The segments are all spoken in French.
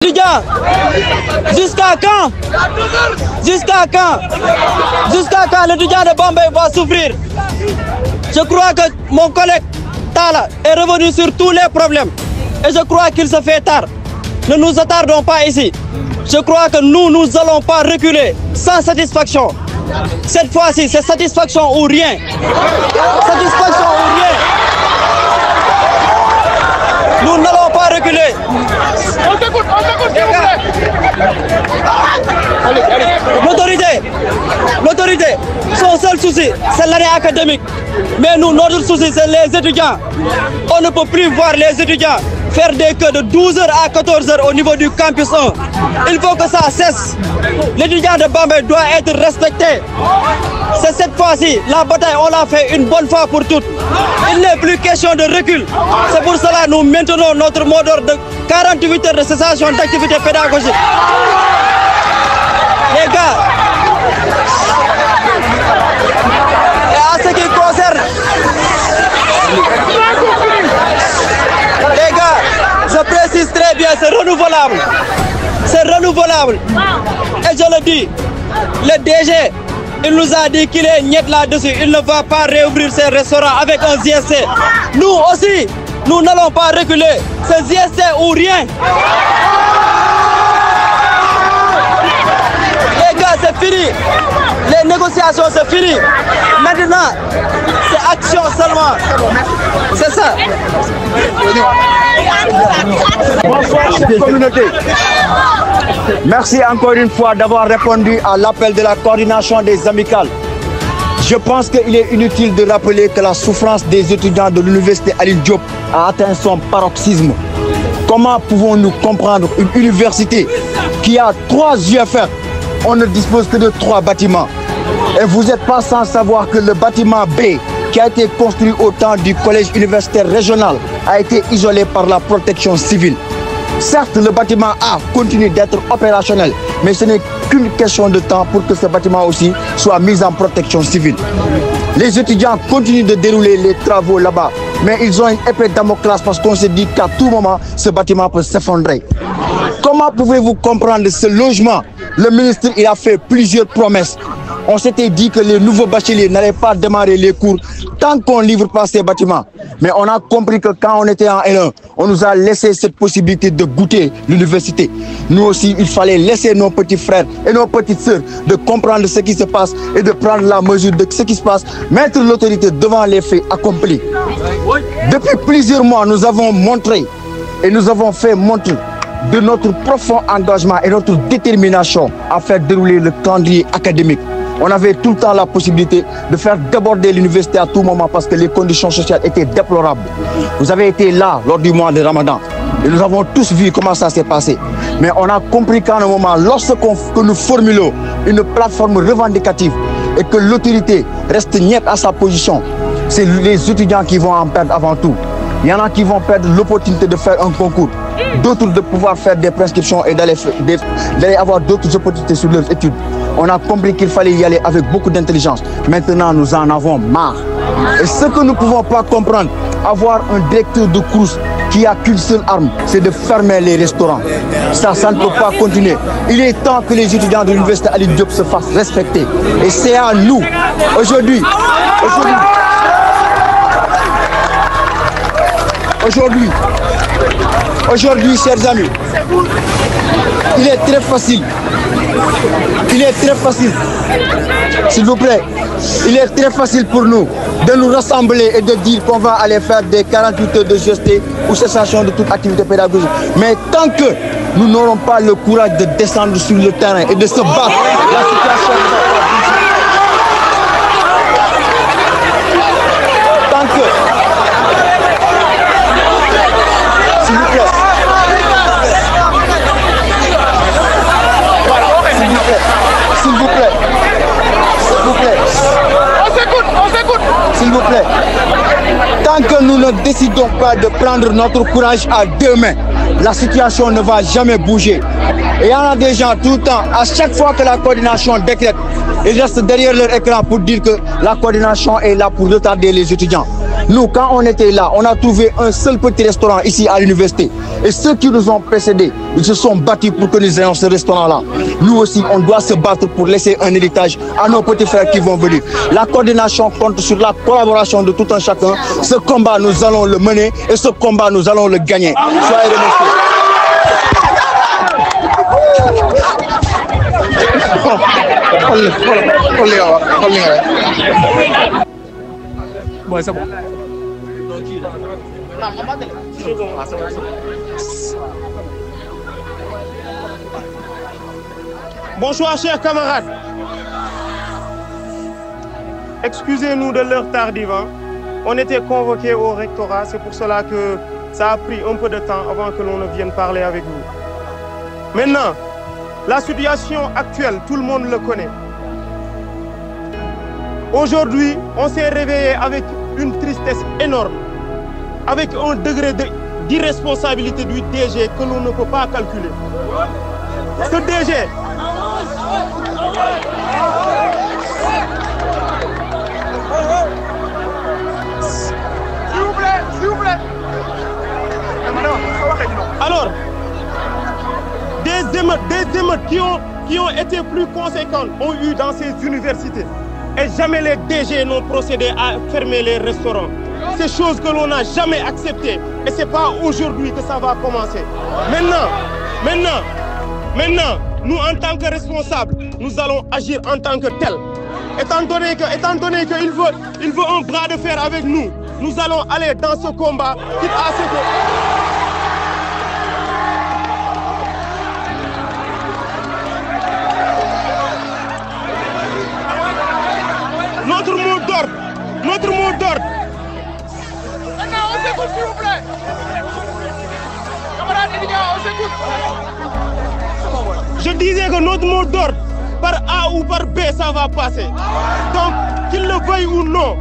Étudiants, jusqu'à quand? Jusqu'à quand? Jusqu'à quand l'étudiant de Bambey va souffrir? Je crois que mon collègue Tala est revenu sur tous les problèmes. Et je crois qu'il se fait tard. Ne nous attardons pas ici. Je crois que nous n'allons pas reculer sans satisfaction. Cette fois-ci, c'est satisfaction ou rien. Satisfaction ou rien. Nous n'allons pas reculer. On t'écoute, s'il vous plaît. L'autorité, son seul souci, c'est l'année académique. Mais nous, notre souci, c'est les étudiants. On ne peut plus voir les étudiants faire des queues de 12h à 14h au niveau du campus 1. Il faut que ça cesse. L'étudiant de Bambey doit être respecté. C'est cette fois-ci, la bataille, on l'a fait une bonne fois pour toutes. Il n'est plus question de recul. C'est pour cela que nous maintenons notre mot d'ordre de 48 heures de cessation d'activité pédagogique. Les gars, et en ce qui concerne... Les gars, je précise très bien, c'est renouvelable. C'est renouvelable. Et je le dis, le DG, il nous a dit qu'il est net là-dessus. Il ne va pas réouvrir ses restaurants avec un JSC. Nous aussi, nous n'allons pas reculer. C'est JSC ou rien. Les gars, c'est fini. Les négociations, c'est fini. Maintenant, c'est action seulement. C'est ça. Bonsoir, chère communauté. Merci encore une fois d'avoir répondu à l'appel de la coordination des amicales. Je pense qu'il est inutile de rappeler que la souffrance des étudiants de l'université Alioune Diop a atteint son paroxysme. Comment pouvons-nous comprendre une université qui a 3 UFR? On ne dispose que de 3 bâtiments. Et vous n'êtes pas sans savoir que le bâtiment B, qui a été construit au temps du collège universitaire régional, a été isolé par la protection civile. Certes, le bâtiment A continue d'être opérationnel, mais ce n'est qu'une question de temps pour que ce bâtiment aussi soit mis en protection civile. Les étudiants continuent de dérouler les travaux là-bas, mais ils ont une épée de Damoclès parce qu'on se dit qu'à tout moment, ce bâtiment peut s'effondrer. Comment pouvez-vous comprendre ce logement? Le ministre il a fait plusieurs promesses. On s'était dit que les nouveaux bacheliers n'allaient pas démarrer les cours tant qu'on ne livre pas ces bâtiments. Mais on a compris que quand on était en L1, on nous a laissé cette possibilité de goûter l'université. Nous aussi, il fallait laisser nos petits frères et nos petites sœurs de comprendre ce qui se passe et de prendre la mesure de ce qui se passe, mettre l'autorité devant les faits accomplis. Depuis plusieurs mois, nous avons montré et nous avons fait montre de notre profond engagement et notre détermination à faire dérouler le calendrier académique. On avait tout le temps la possibilité de faire déborder l'université à tout moment parce que les conditions sociales étaient déplorables. Vous avez été là lors du mois de Ramadan et nous avons tous vu comment ça s'est passé. Mais on a compris qu'à un moment, lorsque nous formulons une plateforme revendicative et que l'autorité reste niette à sa position, c'est les étudiants qui vont en perdre avant tout. Il y en a qui vont perdre l'opportunité de faire un concours, d'autres de pouvoir faire des prescriptions et d'aller avoir d'autres opportunités sur leurs études. On a compris qu'il fallait y aller avec beaucoup d'intelligence. Maintenant, nous en avons marre. Et ce que nous ne pouvons pas comprendre, avoir un directeur de course qui a qu'une seule arme, c'est de fermer les restaurants. Ça ne peut pas continuer. Il est temps que les étudiants de l'université Alioune Diop se fassent respecter. Et c'est à nous, aujourd'hui, chers amis, il est très facile, s'il vous plaît, il est très facile pour nous de nous rassembler et de dire qu'on va aller faire des 48 heures de GST ou cessation de toute activité pédagogique. Mais tant que nous n'aurons pas le courage de descendre sur le terrain et de se battre, la situation ne va pas bouger. Tant que... S'il vous plaît, tant que nous ne décidons pas de prendre notre courage à 2 mains, la situation ne va jamais bouger. Et il y en a des gens tout le temps, à chaque fois que la coordination décrète, ils restent derrière leur écran pour dire que la coordination est là pour retarder les étudiants. Nous, quand on était là, on a trouvé un seul petit restaurant ici à l'université. Et ceux qui nous ont précédés, ils se sont battus pour que nous ayons ce restaurant-là. Nous aussi, on doit se battre pour laisser un héritage à nos petits frères qui vont venir. La coordination compte sur la collaboration de tout un chacun. Ce combat, nous allons le mener et ce combat, nous allons le gagner. Soyez remerciés. Bon, c'est bon. Bonsoir chers camarades. Excusez-nous de l'heure tardive. On était convoqués au rectorat, c'est pour cela que ça a pris un peu de temps avant que l'on ne vienne parler avec vous. Maintenant, la situation actuelle, tout le monde le connaît. Aujourd'hui, on s'est réveillé avec une tristesse énorme, avec un degré d'irresponsabilité du DG que l'on ne peut pas calculer. Ce DG... S'il vous plaît. Alors, des émeutes qui ont été plus conséquentes ont eu dans ces universités. Et jamais les DG n'ont procédé à fermer les restaurants. C'est chose que l'on n'a jamais acceptées. Et ce n'est pas aujourd'hui que ça va commencer. Maintenant, nous en tant que responsables, nous allons agir en tant que tels. Étant donné qu'il veut un bras de fer avec nous, nous allons aller dans ce combat, quitte à ce que... Notre mot d'ordre. Maintenant, on s'écoute, s'il vous plaît. Camarades étudiants, on s'écoute. Je disais que notre mot d'ordre, par A ou par B, ça va passer. Donc, qu'il le veuille ou non,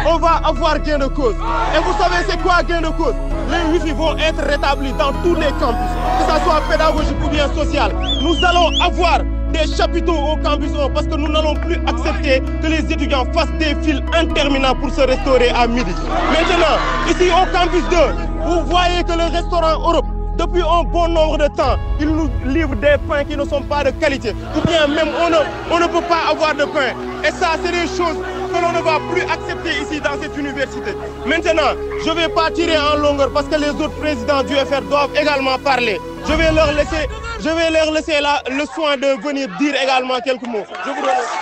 on va avoir gain de cause. Et vous savez c'est quoi gain de cause? Les Wi-Fi vont être rétablis dans tous les campus, que ce soit pédagogique ou bien social. Nous allons avoir des chapiteaux au campus 1 parce que nous n'allons plus accepter que les étudiants fassent des files interminables pour se restaurer à midi. Maintenant, ici au campus 2, vous voyez que le restaurant Europe, depuis un bon nombre de temps, il nous livre des pains qui ne sont pas de qualité. Ou bien même on ne peut pas avoir de pain. Et ça, c'est des choses que l'on ne va plus accepter ici dans cette université. Maintenant, je ne vais pas tirer en longueur parce que les autres présidents du FR doivent également parler. Je vais leur laisser le soin de venir dire également quelques mots. Je vous remercie.